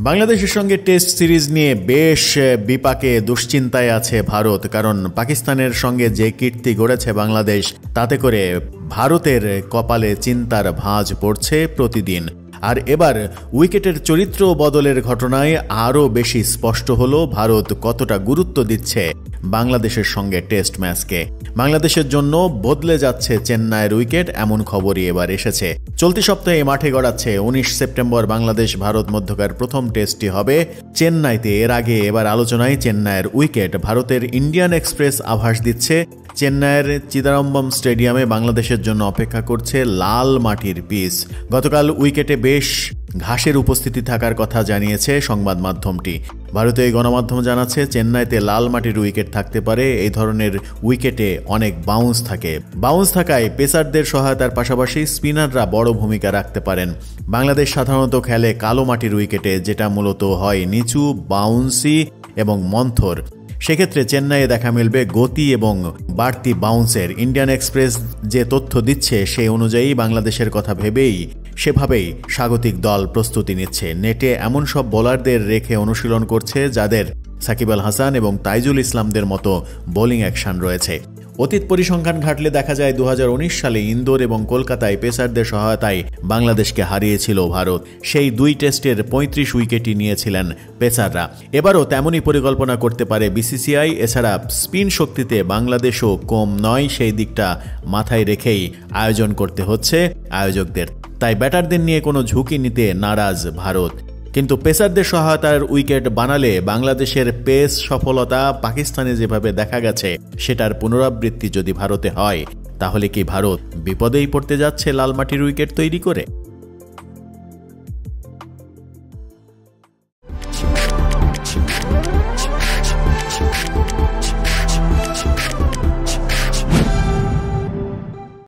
বাংলাদেশের সঙ্গে test series নিয়ে বেশ বিপাকে দুশ্চিন্তায় আছে ভারত, কারণ পাকিস্তানের সঙ্গে যে কীর্তি গড়েছে বাংলাদেশ, তাতে করে ভারতের কপালে চিন্তার ভাঁজ পড়ছে প্রতিদিন। আর এবার উইকেটের চরিত্র বদলের ঘটনায় আরও বেশি স্পষ্ট হলো ভারত কতটা গুরুত্ব দিচ্ছে বাংলাদেশের সঙ্গে টেস্ট ম্যাচকে। বাংলাদেশের জন্য বদলে যাচ্ছে চেন্নাইয়ের উইকেট, এমন খবরই এবার এসেছে। চলতি সপ্তাহে মাঠে গড়াচ্ছে 19 সেপ্টেম্বর বাংলাদেশ ভারত মধ্যকার প্রথম টেস্টটি হবে চেন্নাইতে। এর আগে এবার আলোচনায় চেন্নাইয়ের উইকেট। ভারতের ইন্ডিয়ান এক্সপ্রেস আভাস দিচ্ছে চেন্নাইয়ের চিদাম্বরম স্টেডিয়ামে বাংলাদেশের জন্য অপেক্ষা করছে লাল মাটির পিচ। গতকাল উইকেটে বেশ ঘাসের উপস্থিতি থাকার কথা জানিয়েছে সংবাদ মাধ্যমটি। ভারতীয় গণমাধ্যম জানাচ্ছে চেন্নাইতে লাল মাটির উইকেট থাকতে পারে। এই ধরনের উইকেটে অনেক বাউন্স থাকে। বাউন্স থাকায় পেসারদের সহায়তার পাশাপাশি স্পিনাররা বড় ভূমিকা রাখতে পারেন। বাংলাদেশ সাধারণত খেলে কালো মাটির উইকেটে, যেটা মূলত হয় নিচু, বাউন্সি এবং মন্থর। সেক্ষেত্রে চেন্নাইয়ে দেখা মিলবে গতি এবং বাড়তি বাউন্সের। ইন্ডিয়ান এক্সপ্রেস যে তথ্য দিচ্ছে সেই অনুযায়ী বাংলাদেশের কথা ভেবেই সেভাবেই স্বাগতিক দল প্রস্তুতি নিচ্ছে। নেটে এমন সব বোলারদের রেখে অনুশীলন করছে যাদের সাকিব আল হাসান এবং তাইজুল ইসলামদের মতো বোলিং অ্যাকশন রয়েছে। অতীত পরিসংখ্যান ঘাটলে দেখা যায় 2019 সালে ইন্দোর এবং কলকাতায় পেসারদের সহায়তায় বাংলাদেশকে হারিয়েছিল ভারত। সেই দুই টেস্টের 35 উইকেটই নিয়েছিলেন পেসাররা। এবারও তেমনই পরিকল্পনা করতে পারে বিসিসিআই। এছাড়া স্পিন শক্তিতে বাংলাদেশও কম নয়, সেই দিকটা মাথায় রেখেই আয়োজন করতে হচ্ছে আয়োজকদের। তাই ব্যাটারদের নিয়ে কোনো ঝুঁকি নিতে নারাজ ভারত। কিন্তু পেসারদের সহায়তার উইকেট বানালে বাংলাদেশের পেস সফলতা পাকিস্তানে যেভাবে দেখা গেছে সেটার পুনরাবৃত্তি যদি ভারতে হয়, তাহলে কি ভারত বিপদেই পড়তে যাচ্ছে লাল মাটির উইকেট তৈরি করে?